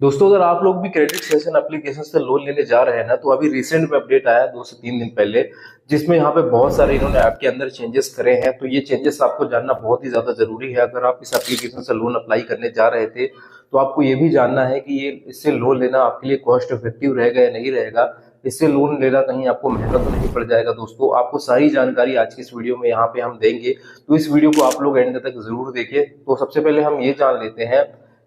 दोस्तों, अगर आप लोग भी क्रेडिट सेशन एप्लीकेशन से लोन लेने जा रहे हैं ना, तो अभी रिसेंट में अपडेट आया है 2 से 3 दिन पहले, जिसमें यहाँ पे बहुत सारे इन्होंने ऐप के अंदर चेंजेस करे हैं। तो ये चेंजेस आपको जानना बहुत ही ज्यादा जरूरी है। अगर आप इस एप्लीकेशन से लोन अप्लाई करने जा रहे थे, तो आपको ये भी जानना है कि ये इससे लोन लेना आपके लिए कॉस्ट इफेक्टिव रहेगा या नहीं रहेगा। इससे लोन लेना कहीं आपको महंगा तो नहीं पड़ जाएगा। दोस्तों, आपको सारी जानकारी आज की इस वीडियो में यहाँ पे हम देंगे, तो इस वीडियो को आप लोग एंड तक जरूर देखिए। तो सबसे पहले हम ये जान लेते हैं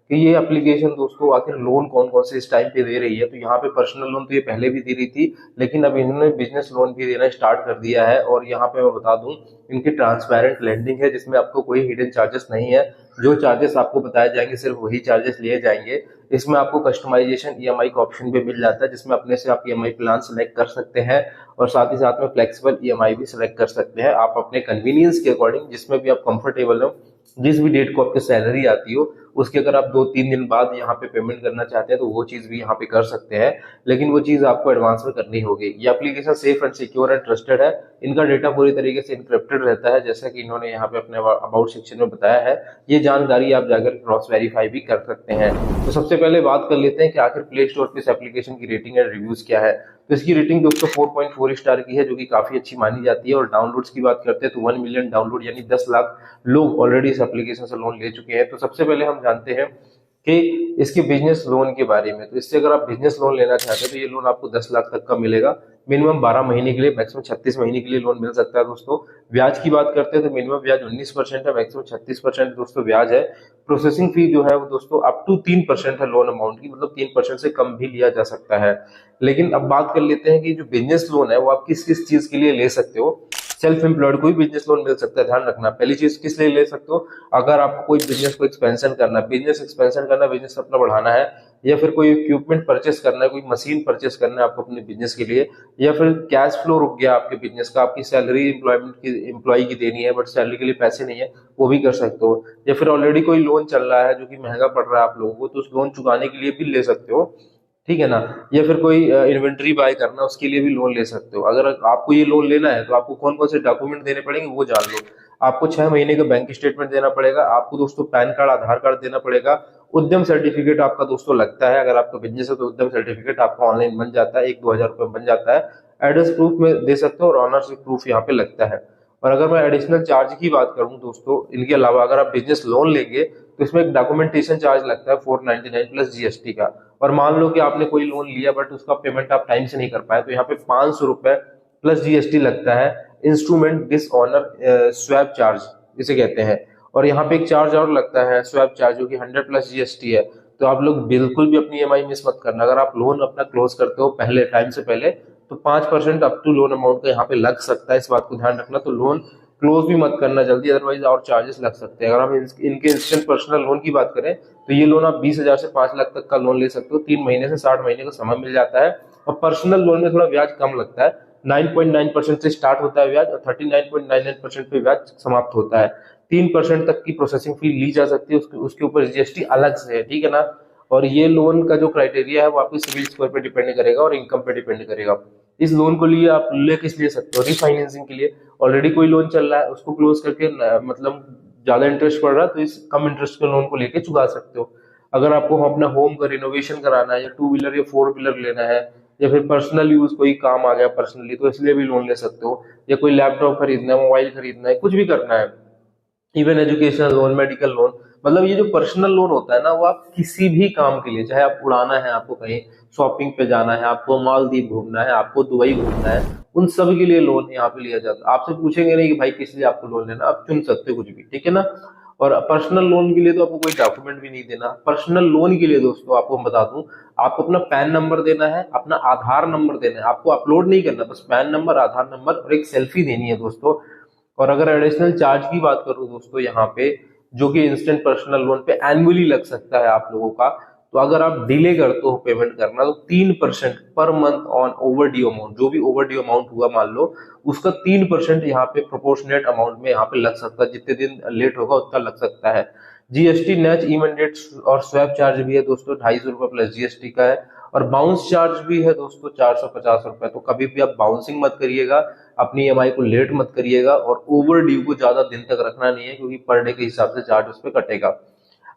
कि ये एप्लीकेशन दोस्तों आखिर लोन कौन कौन से इस टाइम पे दे रही है। तो यहाँ पे पर्सनल लोन तो ये पहले भी दे रही थी, लेकिन अब इन्होंने बिजनेस लोन भी देना स्टार्ट कर दिया है। और यहाँ पे मैं बता दूं, इनकी ट्रांसपेरेंट लेंडिंग है, जिसमें आपको कोई हिडन चार्जेस नहीं है। जो चार्जेस आपको बताए जाएंगे सिर्फ वही चार्जेस लिए जाएंगे। इसमें आपको कस्टमाइजेशन ईएमआई का ऑप्शन भी मिल जाता है, जिसमें अपने से आप ईएमआई प्लान सेलेक्ट कर सकते हैं। और साथ ही साथ में फ्लेक्सिबल ईएमआई भी सेलेक्ट कर सकते हैं आप अपने कन्वीनियंस के अकॉर्डिंग, जिसमें भी आप कंफर्टेबल हो। जिस भी डेट को आपकी सैलरी आती हो, उसके अगर आप 2-3 दिन बाद यहाँ पे पेमेंट करना चाहते हैं, तो वो चीज भी यहाँ पे कर सकते हैं। लेकिन वो चीज आपको एडवांस में करनी होगी। ये application safe and secure and trusted है। इनका डेटा पूरी तरीके से इनक्रिप्टेड रहता है, जैसा कि इन्होंने यहाँ पे अपने अबाउट सेक्शन में बताया है। ये जानकारी आप जाकर क्रॉस वेरीफाई भी कर सकते हैं। तो सबसे पहले बात कर लेते हैं कि आखिर प्ले स्टोर पे इस एप्लीकेशन की रेटिंग एंड रिव्यूज क्या है। तो इसकी रेटिंग दोस्तों 4.4 स्टार की है, जो कि काफी अच्छी मानी जाती है। और डाउनलोड्स की बात करते हैं तो 1 मिलियन डाउनलोड यानी 10 लाख लोग ऑलरेडी इस एप्लीकेशन से लोन ले चुके हैं। तो सबसे पहले हम जानते हैं कि इसके बिजनेस लोन के बारे में। तो इससे अगर आप बिजनेस लोन लेना चाहते हैं, तो ये लोन आपको 10 लाख तक का मिलेगा। मिनिमम 12 महीने के लिए, मैक्सिमम 36 महीने के लिए लोन मिल सकता है। दोस्तों, ब्याज की बात करते हैं तो मिनिमम ब्याज 19% है, मैक्सिमम 36% दोस्तों ब्याज है। प्रोसेसिंग फी जो है वो दोस्तों अप टू 3% है लोन अमाउंट की, मतलब 3% से कम भी लिया जा सकता है। लेकिन अब बात कर लेते हैं कि जो बिजनेस लोन है वो आप किस किस चीज के लिए ले सकते हो। सेल्फ एम्प्लॉयड को भी बिजनेस लोन मिल सकता है, ध्यान रखना। पहली चीज किस लिए ले सकते हो, अगर आपको कोई बिजनेस को एक्सपेंशन करना है, बिजनेस एक्सपेंशन करना है, बिजनेस अपना बढ़ाना है, या फिर कोई इक्विपमेंट परचेस करना है, कोई मशीन परचेस करना है आपको अपने बिजनेस के लिए, या फिर कैश फ्लो रुक गया आपके बिजनेस का, आपकी सैलरी एम्प्लॉय की देनी है बट सैलरी के लिए पैसे नहीं है, वो भी कर सकते हो। या फिर ऑलरेडी कोई लोन चल रहा है जो कि महंगा पड़ रहा है आप लोगों को, तो उस लोन चुकाने के लिए भी ले सकते हो, ठीक है ना। या फिर कोई इन्वेंट्री बाय करना, उसके लिए भी लोन ले सकते हो। अगर आपको ये लोन लेना है, तो आपको कौन कौन से डॉक्यूमेंट देने पड़ेंगे वो जान लो। आपको 6 महीने का बैंक स्टेटमेंट देना पड़ेगा। आपको दोस्तों पैन कार्ड, आधार कार्ड देना पड़ेगा। उद्यम सर्टिफिकेट आपका दोस्तों लगता है, अगर आपका बिजनेस है तो उद्यम सर्टिफिकेट आपका ऑनलाइन बन जाता है, 1-2 हजार रुपये बन जाता है। एड्रेस प्रूफ में दे सकते हो, और ऑनरशिप प्रूफ यहाँ पे लगता है। और अगर मैं एडिशनल चार्ज की बात करूं दोस्तों, इनके अलावा अगर आप बिजनेस लोन लेंगे, तो इसमें एक डॉक्यूमेंटेशन चार्ज लगता है 499 प्लस जीएसटी का। और मान लो कि आपने कोई लोन लिया बट उसका पेमेंट आप टाइम से नहीं कर पाए, तो यहाँ पे 500 रुपए प्लस जीएसटी लगता है। इंस्ट्रूमेंट डिसऑनर स्वैप चार्ज इसे कहते हैं। और यहाँ पे एक चार्ज और लगता है स्वैप चार्ज, जो कि 100 प्लस जीएसटी है। तो आप लोग बिल्कुल भी अपनी ईएमआई मिस मत करना। अगर आप लोन अपना क्लोज करते हो पहले, टाइम से पहले, तो 5% अप टू लोन अमाउंट का यहाँ पे लग सकता है। इस बात को ध्यान रखना। तो लोन क्लोज भी मत करना जल्दी, अदरवाइज और चार्जेस लग सकते हैं। अगर हम इनके इंस्टेंट पर्सनल लोन की बात करें, तो ये लोन आप 20 हजार से 5 लाख तक का लोन ले सकते हो। 3 महीने से 60 महीने का समय मिल जाता है। और पर्सनल लोन में थोड़ा ब्याज कम लगता है, 9.9% से स्टार्ट होता है ब्याज, और 39.99% पे ब्याज समाप्त होता है। 3% तक की प्रोसेसिंग फी ली जा सकती है, उसके ऊपर जीएसटी अलग से है, ठीक है ना। और ये लोन का जो क्राइटेरिया है वो आपके सिविल स्कोर पे डिपेंड करेगा और इनकम पे डिपेंड करेगा। इस लोन को लिए आप ले किस लिए सकते हो, रिफाइनेंसिंग के लिए। ऑलरेडी कोई लोन चल रहा है, उसको क्लोज करके मतलब ज्यादा इंटरेस्ट पड़ रहा है, तो इस कम इंटरेस्ट के लोन को लेके चुका सकते हो। अगर आपको अपना होम का रिनोवेशन कराना है, या 2 व्हीलर या 4 व्हीलर लेना है, या फिर पर्सनल यूज कोई काम आ गया पर्सनली, तो इसलिए भी लोन ले सकते हो। या कोई लैपटॉप खरीदना है, मोबाइल खरीदना है, कुछ भी करना है, even educational loan, medical loan, मतलब ये जो पर्सनल लोन होता है ना, वो आप किसी भी काम के लिए, चाहे आप उड़ाना है, आपको कहीं शॉपिंग पे जाना है, आपको मालदीव घूमना है, आपको दुबई घूमना है, उन सब के लिए लोन यहाँ पे लिया जाता है। आपसे पूछेंगे नहीं कि भाई किस लिए आपको लोन लेना, आप चुन सकते हो कुछ भी, ठीक है ना। और पर्सनल लोन के लिए तो आपको कोई डॉक्यूमेंट भी नहीं देना। पर्सनल लोन के लिए दोस्तों आपको हम बता दूं, आपको अपना पैन नंबर देना है, अपना आधार नंबर देना है, आपको अपलोड नहीं करना, बस पैन नंबर, आधार नंबर और एक सेल्फी देनी है दोस्तों। और अगर एडिशनल चार्ज की बात करूं दोस्तों यहाँ पे, जो कि इंस्टेंट पर्सनल लोन पे एनुअली लग सकता है आप लोगों का, तो अगर आप डिले करते हो पेमेंट करना, तो 3% per month on over due amount, जो भी ओवर ड्यू अमाउंट हुआ मान लो, उसका 3% यहाँ पे प्रोपोर्शनेट अमाउंट में यहाँ पे लग सकता है। जितने दिन लेट होगा उतना लग सकता है। जीएसटी नेच इमीडिएट और स्वैप चार्ज भी है दोस्तों, 250 रुपए प्लस जीएसटी का है। और बाउंस चार्ज भी है दोस्तों 450 रुपए। तो कभी भी आप बाउंसिंग मत करिएगा, अपनी ईएमआई को लेट मत करिएगा, और ओवर ड्यू को ज्यादा दिन तक रखना नहीं है, क्योंकि पर डे के हिसाब से चार्ज उस पर कटेगा।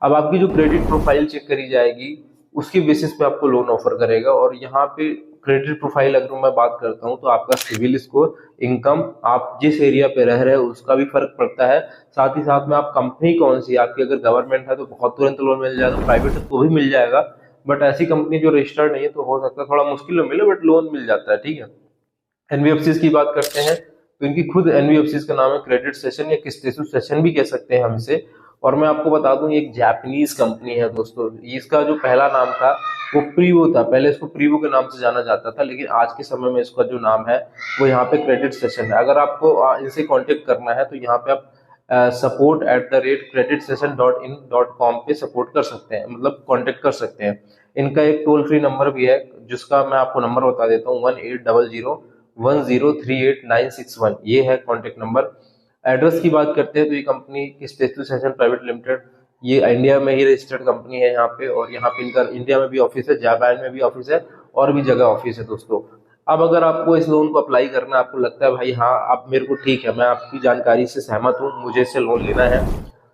अब आपकी जो क्रेडिट प्रोफाइल चेक करी जाएगी, उसकी बेसिस पे आपको लोन ऑफर करेगा। और यहाँ पे क्रेडिट प्रोफाइल अगर मैं बात करता हूँ तो आपका सिविल स्कोर, इनकम, आप जिस एरिया पे रह रहे हो उसका भी फर्क पड़ता है। साथ ही साथ में आप कंपनी कौन सी है, आपकी अगर गवर्नमेंट है तो बहुत तुरंत लोन मिल जाएगा, प्राइवेट है तो भी मिल जाएगा, बट ऐसी कंपनी जो रजिस्टर्ड नहीं है तो हो सकता है थोड़ा मुश्किल में मिले, बट लोन मिल जाता है। ठीक है। एनबीएफसी की बात करते हैं तो इनकी खुद एनबीएफसी का नाम है क्रेडिट सेशन या किस्तेसु सेशन भी कह सकते हैं हम इसे। और मैं आपको बता दूं ये एक जापानीज कंपनी है दोस्तों। इसका जो पहला नाम था वो प्रीवो था, पहले इसको प्रीवो के नाम से जाना जाता था, लेकिन आज के समय में इसका जो नाम है वो यहाँ पे क्रेडिट सेशन है। अगर आपको इनसे कांटेक्ट करना है तो यहाँ पे आप support@creditSession.in.com पे सपोर्ट कर सकते हैं, मतलब कांटेक्ट कर सकते हैं। इनका एक टोल फ्री नंबर भी है जिसका मैं आपको नंबर बता देता हूँ, 1800 1038 961, ये है कॉन्टेक्ट नंबर। एड्रेस की बात करते हैं तो ये कंपनी किस्तेसु सेशन प्राइवेट लिमिटेड, ये इंडिया में ही रजिस्टर्ड कंपनी है यहाँ पे। और यहाँ पे इनका इंडिया में भी ऑफिस है, जापान में भी ऑफिस है, और भी जगह ऑफिस है दोस्तों। अब अगर आपको इस लोन को अप्लाई करना, आपको लगता है भाई हाँ आप मेरे को ठीक है, मैं आपकी जानकारी से सहमत हूँ, मुझे इससे लोन लेना है,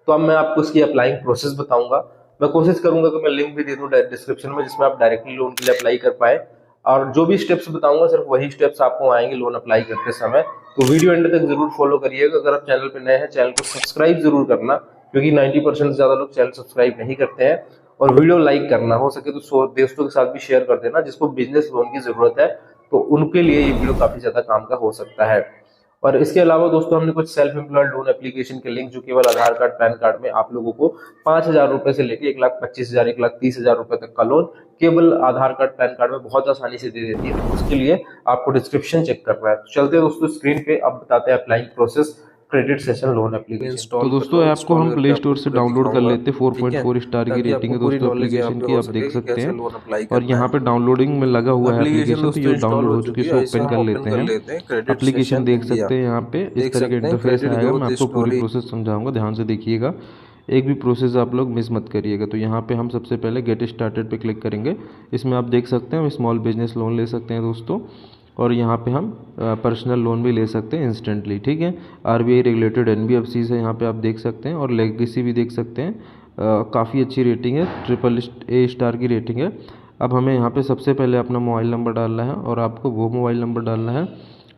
तो अब मैं आपको इसकी अप्लाइंग प्रोसेस बताऊंगा। मैं कोशिश करूंगा कि मैं लिंक भी दे दूं डिस्क्रिप्शन में जिसमें आप डायरेक्टली लोन के लिए अप्लाई कर पाए। और जो भी स्टेप्स बताऊंगा सिर्फ वही स्टेप्स आपको आएंगे लोन अप्लाई करते समय। तो वीडियो एंड तक जरूर फॉलो करिएगा। अगर आप चैनल पे नए हैं चैनल को सब्सक्राइब जरूर करना, क्योंकि 90% से ज्यादा लोग चैनल सब्सक्राइब नहीं करते हैं। और वीडियो लाइक करना, हो सके तो दोस्तों के साथ भी शेयर कर देना जिसको बिजनेस लोन की जरूरत है, तो उनके लिए ये वीडियो काफी ज्यादा काम का हो सकता है। और इसके अलावा दोस्तों हमने कुछ सेल्फ एम्प्लॉयड लोन एप्लीकेशन के लिंक जो केवल आधार कार्ड पैन कार्ड में आप लोगों को 5,000 रुपए से लेकर 1,25,000 1,30,000 रुपए तक का लोन केवल आधार कार्ड पैन कार्ड में बहुत आसानी से दे देती है। उसके लिए आपको डिस्क्रिप्शन चेक करना है। तो चलते हैं दोस्तों स्क्रीन पे, अब बताते हैं applying process credit session loan application. तो दोस्तों ऐप को हम प्ले स्टोर से डाउनलोड कर लेते हैं। 4.4 स्टार की रेटिंग है दोस्तों एप्लीकेशन की, आप देख सकते हैं। और यहाँ पे डाउनलोडिंग में लगा हुआ है एप्लीकेशन, तो ये डाउनलोड हो चुकी है, इसको ओपन कर लेते हैं। एप्लीकेशन देख सकते हैं यहाँ पे इस तरह का इंटरफेस आएगा। मैं आपको पूरी प्रोसेस समझाऊंगा, ध्यान से देखिएगा, एक भी प्रोसेस आप लोग मिस मत करिएगा। तो यहाँ पे हम सबसे पहले गेट स्टार्टेड पे क्लिक करेंगे। इसमें आप देख सकते हैं हम स्मॉल बिजनेस लोन ले सकते हैं दोस्तों, और यहाँ पे हम पर्सनल लोन भी ले सकते हैं इंस्टेंटली। ठीक है, आरबीआई रेगुलेटेड एनबीएफसी से यहाँ पे आप देख सकते हैं, और लेगेसी भी देख सकते हैं। काफ़ी अच्छी रेटिंग है, AAA स्टार की रेटिंग है। अब हमें यहाँ पे सबसे पहले अपना मोबाइल नंबर डालना है, और आपको वो मोबाइल नंबर डालना है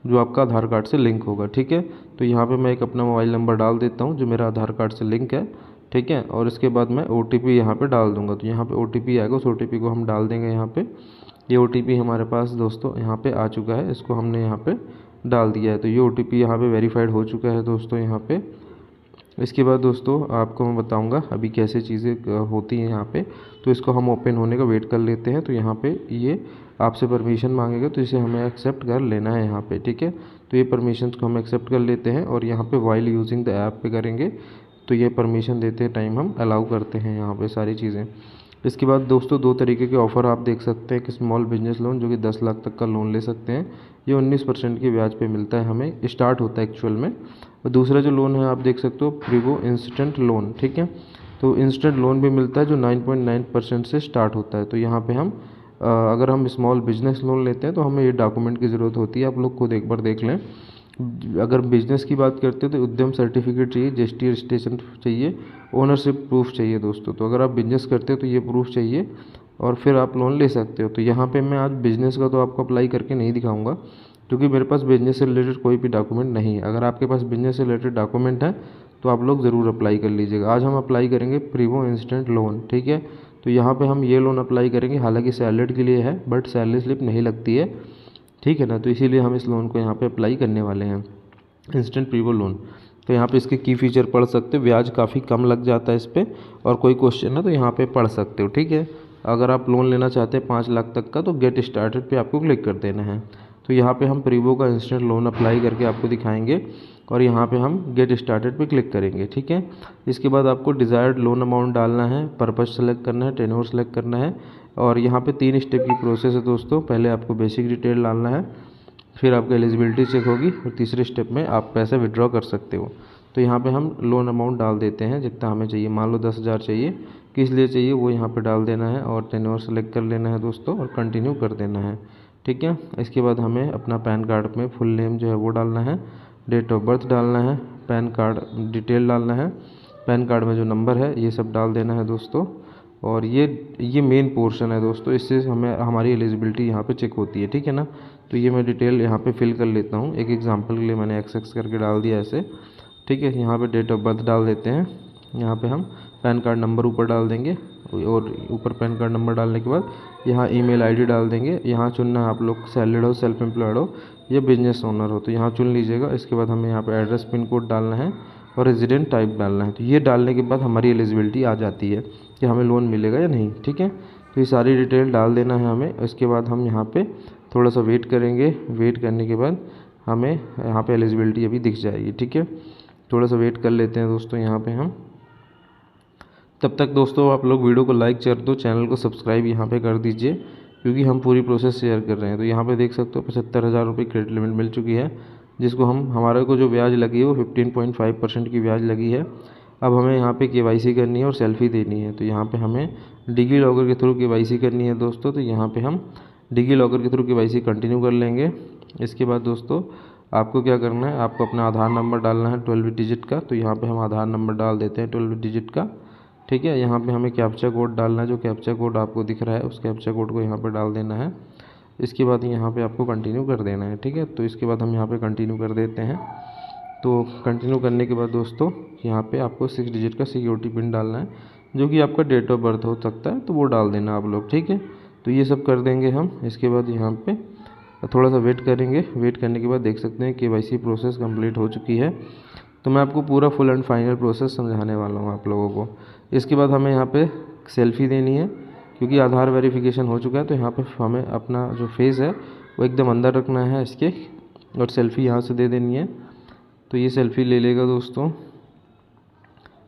जो आपका आधार कार्ड से लिंक होगा। ठीक है, तो यहाँ पे मैं एक अपना मोबाइल नंबर डाल देता हूँ जो मेरा आधार कार्ड से लिंक है। ठीक है, और इसके बाद मैं OTP यहाँ पे डाल दूँगा। तो यहाँ पे OTP आएगा, उस OTP को हम डाल देंगे यहाँ पे। ये OTP हमारे पास दोस्तों यहाँ पे आ चुका है, इसको हमने यहाँ पे डाल दिया है। तो ये OTP यहाँ पे वेरीफाइड हो चुका है दोस्तों यहाँ पे। इसके बाद दोस्तों आपको मैं बताऊंगा अभी कैसे चीज़ें होती हैं यहाँ पे। तो इसको हम ओपन होने का वेट कर लेते हैं। तो यहाँ पे ये आपसे परमिशन मांगेगा, तो इसे हमें एक्सेप्ट कर लेना है यहाँ पे। ठीक है, तो ये परमिशन को हम एक्सेप्ट कर लेते हैं, और यहाँ पे वाइल यूजिंग द ऐप पे करेंगे। तो ये परमिशन देते टाइम हम अलाउ करते हैं यहाँ पे सारी चीज़ें। इसके बाद दोस्तों दो तरीके के ऑफ़र आप देख सकते हैं कि स्मॉल बिजनेस लोन जो कि 10 लाख तक का लोन ले सकते हैं, ये 19% की ब्याज पे मिलता है, हमें स्टार्ट होता है एक्चुअल में। और दूसरा जो लोन है आप देख सकते हो प्रीवो इंस्टेंट लोन। ठीक है, तो इंस्टेंट लोन भी मिलता है जो 9.9% से स्टार्ट होता है। तो यहाँ पे हम अगर हम स्मॉल बिजनेस लोन लेते हैं तो हमें ये डॉक्यूमेंट की ज़रूरत होती है, आप लोग खुद एक बार देख लें। अगर बिजनेस की बात करते हैं तो उद्यम सर्टिफिकेट चाहिए, जीएसटी रजिस्ट्रेशन चाहिए, ओनरशिप प्रूफ चाहिए दोस्तों। तो अगर आप बिजनेस करते हो तो ये प्रूफ चाहिए, और फिर आप लोन ले सकते हो। तो यहाँ पे मैं आज बिज़नेस का तो आपको अप्लाई करके नहीं दिखाऊंगा, क्योंकि मेरे पास बिजनेस से रिलेटेड कोई भी डॉक्यूमेंट नहीं है। अगर आपके पास बिजनेस से रिलेटेड डॉक्यूमेंट है तो आप लोग ज़रूर अप्लाई कर लीजिएगा। आज हम अप्लाई करेंगे प्रीवो इंस्टेंट लोन। ठीक है, तो यहाँ पे हम ये लोन अप्लाई करेंगे, हालांकि सैलरी के लिए है बट सैलरी स्लिप नहीं लगती है। ठीक है ना, तो इसीलिए हम इस लोन को यहाँ पे अप्लाई करने वाले हैं, इंस्टेंट प्रीवो लोन। तो यहाँ पे इसके की फ़ीचर पढ़ सकते हो, ब्याज काफ़ी कम लग जाता है इस पर, और कोई क्वेश्चन है तो यहाँ पे पढ़ सकते हो। ठीक है, अगर आप लोन लेना चाहते हैं 5 लाख तक का तो गेट स्टार्टेड पे आपको क्लिक कर देना है। तो यहाँ पे हम प्रीवो का इंस्टेंट लोन अप्लाई करके आपको दिखाएंगे, और यहाँ पे हम गेट स्टार्टेड पे क्लिक करेंगे। ठीक है, इसके बाद आपको डिज़ायर्ड लोन अमाउंट डालना है, पर्पज़ सेलेक्ट करना है, टेन्योर सेलेक्ट करना है, और यहाँ पे 3 स्टेप की प्रोसेस है दोस्तों। पहले आपको बेसिक डिटेल डालना है, फिर आपकी एलिजिबिलिटी चेक होगी, और तीसरे स्टेप में आप पैसे विड्रॉ कर सकते हो। तो यहाँ पे हम लोन अमाउंट डाल देते हैं जितना हमें चाहिए। मान लो 10,000 चाहिए, किस लिए चाहिए वो यहाँ पे डाल देना है, और टेन्योर सेलेक्ट कर लेना है दोस्तों, और कंटिन्यू कर देना है। ठीक है, इसके बाद हमें अपना पैन कार्ड में फुल नेम जो है वो डालना है, डेट ऑफ बर्थ डालना है, पैन कार्ड डिटेल डालना है, पैन कार्ड में जो नंबर है ये सब डाल देना है दोस्तों। और ये मेन पोर्शन है दोस्तों, इससे हमें हमारी एलिजिबिलिटी यहाँ पे चेक होती है, ठीक है ना। तो ये मैं डिटेल यहाँ पे फिल कर लेता हूँ। एक एग्जांपल के लिए मैंने XX करके डाल दिया ऐसे, ठीक है। यहाँ पे डेट ऑफ बर्थ डाल देते हैं। यहाँ पे हम पैन कार्ड नंबर ऊपर डाल देंगे और ऊपर पैन कार्ड नंबर डालने के बाद यहाँ ईमेल आईडी डाल देंगे। यहाँ चुनना है आप लोग सैलरीड हो, सेल्फ एम्प्लॉयड हो या बिजनेस ओनर हो, तो यहाँ चुन लीजिएगा। इसके बाद हमें यहाँ पे एड्रेस, पिन कोड डालना है और रेजिडेंट टाइप डालना है। तो ये डालने के बाद हमारी एलिजिबिलिटी आ जाती है कि हमें लोन मिलेगा या नहीं, ठीक है। तो ये सारी डिटेल डाल देना है हमें। इसके बाद हम यहाँ पे थोड़ा सा वेट करेंगे। वेट करने के बाद हमें यहाँ पे एलिजिबिलिटी अभी दिख जाएगी, ठीक है। थोड़ा सा वेट कर लेते हैं दोस्तों यहाँ पे हम। तब तक दोस्तों आप लोग वीडियो को लाइक कर दो, चैनल को सब्सक्राइब यहाँ पे कर दीजिए, क्योंकि हम पूरी प्रोसेस शेयर कर रहे हैं। तो यहाँ पे देख सकते हो 75,000 रुपये क्रेडिट लिमिट मिल चुकी है, जिसको हमारे को जो ब्याज लगी है वो 15.5% की ब्याज लगी है। अब हमें यहाँ पे KYC करनी है और सेल्फी देनी है। तो यहाँ पे हमें डिगी लॉकर के थ्रू KYC करनी है दोस्तों। तो यहाँ पे हम डिगी लॉकर के थ्रू KYC कंटिन्यू कर लेंगे। इसके बाद दोस्तों आपको क्या करना है, आपको अपना आधार नंबर डालना है 12 डिजिट का। तो यहाँ पे हम आधार नंबर डाल देते हैं 12 डिजिट का, ठीक है। यहाँ पे हमें कैप्चा कोड डालना है, जो कैप्चा कोड आपको दिख रहा है उस कैप्चा कोड को यहाँ पे डाल देना है। इसके बाद यहाँ पे आपको कंटिन्यू कर देना है, ठीक है। तो इसके बाद हम यहाँ पे कंटिन्यू कर देते हैं। तो कंटिन्यू करने के बाद दोस्तों यहाँ पे आपको 6 डिजिट का सिक्योरिटी पिन डालना है, जो कि आपका डेट ऑफ बर्थ हो सकता है, तो वो डाल देना आप लोग, ठीक है। तो ये सब कर देंगे हम। इसके बाद यहाँ पे थोड़ा सा वेट करेंगे। वेट करने के बाद देख सकते हैं KYC प्रोसेस कंप्लीट हो चुकी है। तो मैं आपको पूरा फुल एंड फाइनल प्रोसेस समझाने वाला हूँ आप लोगों को। इसके बाद हमें यहाँ पे सेल्फ़ी देनी है, क्योंकि आधार वेरिफिकेशन हो चुका है। तो यहाँ पे हमें अपना जो फेस है वो एकदम अंदर रखना है इसके, और सेल्फ़ी यहाँ से दे देनी है। तो ये सेल्फ़ी ले लेगा दोस्तों।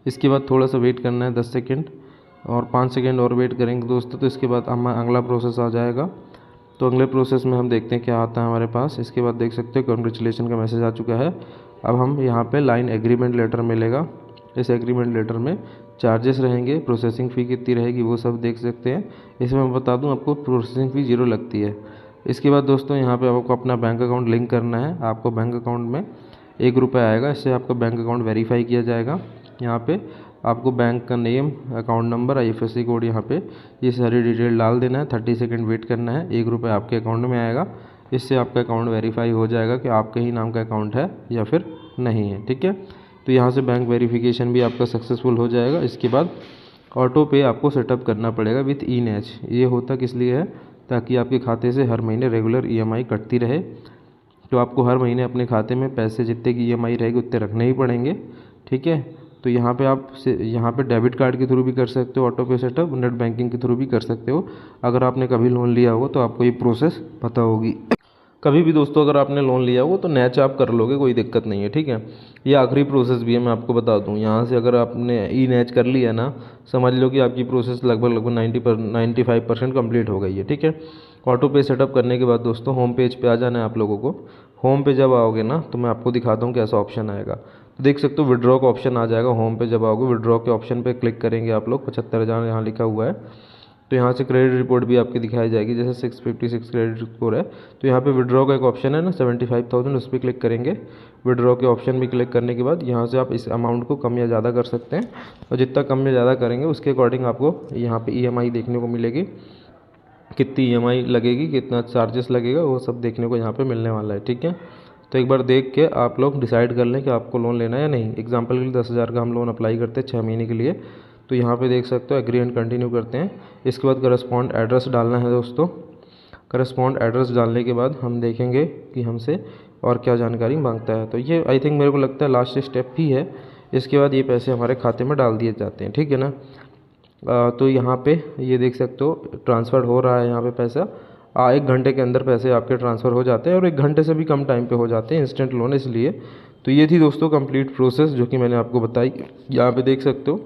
इसके बाद थोड़ा सा वेट करना है 10 सेकेंड और 5 सेकेंड और वेट करेंगे दोस्तों। तो इसके बाद हमारा अगला प्रोसेस आ जाएगा। तो अगले प्रोसेस में हम देखते हैं क्या आता है हमारे पास। इसके बाद देख सकते हो कॉन्ग्रेचुलेसन का मैसेज आ चुका है। अब हम यहाँ पे लाइन एग्रीमेंट लेटर मिलेगा। इस एग्रीमेंट लेटर में चार्जेस रहेंगे, प्रोसेसिंग फ़ी कितनी रहेगी वो सब देख सकते हैं। इसमें मैं बता दूं आपको प्रोसेसिंग फ़ी 0 लगती है। इसके बाद दोस्तों यहाँ पे आपको अपना बैंक अकाउंट लिंक करना है। आपको बैंक अकाउंट में 1 रुपये आएगा, इससे आपका बैंक अकाउंट वेरीफाई किया जाएगा। यहाँ पे आपको बैंक का name, account number, IFSC code यहाँ पे ये सारी डिटेल डाल देना है। 30 सेकेंड वेट करना है, 1 रुपये आपके अकाउंट में आएगा। इससे आपका अकाउंट वेरीफाई हो जाएगा कि आपके ही नाम का अकाउंट है या फिर नहीं है, ठीक है। तो यहाँ से बैंक वेरिफिकेशन भी आपका सक्सेसफुल हो जाएगा। इसके बाद ऑटो पे आपको सेटअप करना पड़ेगा विथ ENACH। ये होता किस लिए है, ताकि आपके खाते से हर महीने रेगुलर EMI कटती रहे। तो आपको हर महीने अपने खाते में पैसे जितने की EMI रहेगी उतने रखने ही पड़ेंगे, ठीक है। तो यहाँ पे आप यहाँ पे डेबिट कार्ड के थ्रू भी कर सकते हो ऑटो पे सेटअप, नेट बैंकिंग के थ्रू भी कर सकते हो। अगर आपने कभी लोन लिया होगा तो आपको ये प्रोसेस पता होगी। कभी भी दोस्तों अगर आपने लोन लिया हो तो NACH आप कर लोगे, कोई दिक्कत नहीं है, ठीक है। ये आखिरी प्रोसेस भी है, मैं आपको बता दूं। यहाँ से अगर आपने ENACH कर लिया ना, समझ लो कि आपकी प्रोसेस लगभग 95% कंप्लीट हो गई है, ठीक है। ऑटो पे सेटअप करने के बाद दोस्तों होम पेज पे आ जाना है आप लोगों को। होम पे जब आओगे ना तो मैं आपको दिखाता हूँ कैसा ऑप्शन आएगा। तो देख सकते हो विड्रॉ का ऑप्शन आ जाएगा। होम पे जब आओगे विड्रॉ के ऑप्शन पे क्लिक करेंगे आप लोग। 75,000 यहाँ लिखा हुआ है। तो यहाँ से क्रेडिट रिपोर्ट भी आपकी दिखाई जाएगी, जैसे 656 क्रेडिट स्कोर है। तो यहाँ पे विड्रॉ का एक ऑप्शन है ना 75,000, उस पर क्लिक करेंगे। विड्रॉ के ऑप्शन में क्लिक करने के बाद यहाँ से आप इस अमाउंट को कम या ज़्यादा कर सकते हैं, और जितना कम या ज़्यादा करेंगे उसके अकॉर्डिंग आपको यहाँ पे EMI देखने को मिलेगी। कितनी EMI लगेगी, कितना चार्जेस लगेगा, वो सब देखने को यहाँ पर मिलने वाला है, ठीक है। तो एक बार देख के आप लोग डिसाइड कर लें कि आपको लोन लेना है या नहीं। एग्जाम्पल के लिए 10,000 का हम लोन अप्लाई करते हैं 6 महीने के लिए। तो यहाँ पे देख सकते हो एग्री एंड कंटिन्यू करते हैं। इसके बाद करस्पॉन्ड एड्रेस डालना है दोस्तों। करस्पॉन्ड एड्रेस डालने के बाद हम देखेंगे कि हमसे और क्या जानकारी मांगता है। तो ये आई थिंक मेरे को लगता है लास्ट स्टेप ही है। इसके बाद ये पैसे हमारे खाते में डाल दिए जाते हैं, ठीक है ना। तो यहाँ पे ये देख सकते हो ट्रांसफ़र हो रहा है यहाँ पे पैसा। 1 घंटे के अंदर पैसे आपके ट्रांसफ़र हो जाते हैं, और 1 घंटे से भी कम टाइम पे हो जाते हैं, इंस्टेंट लोन इसलिए। तो ये थी दोस्तों कंप्लीट प्रोसेस जो कि मैंने आपको बताई। यहाँ पे देख सकते हो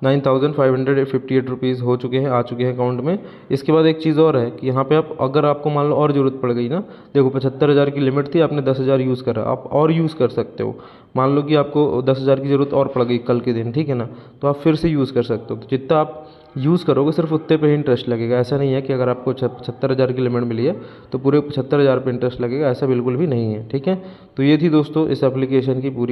9,558 रुपीज़ हो चुके हैं, आ चुके हैं अकाउंट में। इसके बाद एक चीज़ और है कि यहाँ पे आप अगर आपको मान लो और ज़रूरत पड़ गई ना, देखो 75,000 की लिमिट थी, आपने 10,000 यूज़ करा, आप और यूज़ कर सकते हो। मान लो कि आपको 10,000 की ज़रूरत और पड़ गई कल के दिन, ठीक है ना, तो आप फिर से यूज़ कर सकते हो। तो जितना आप यूज़ करोगे सिर्फ उतने पे ही इंटरेस्ट लगेगा। ऐसा नहीं है कि अगर आपको 75,000 की लिमिट मिली है तो पूरे 75,000 पे इंटरेस्ट लगेगा, ऐसा बिल्कुल भी नहीं है, ठीक है। तो ये थी दोस्तों इस एप्लीकेशन की पूरी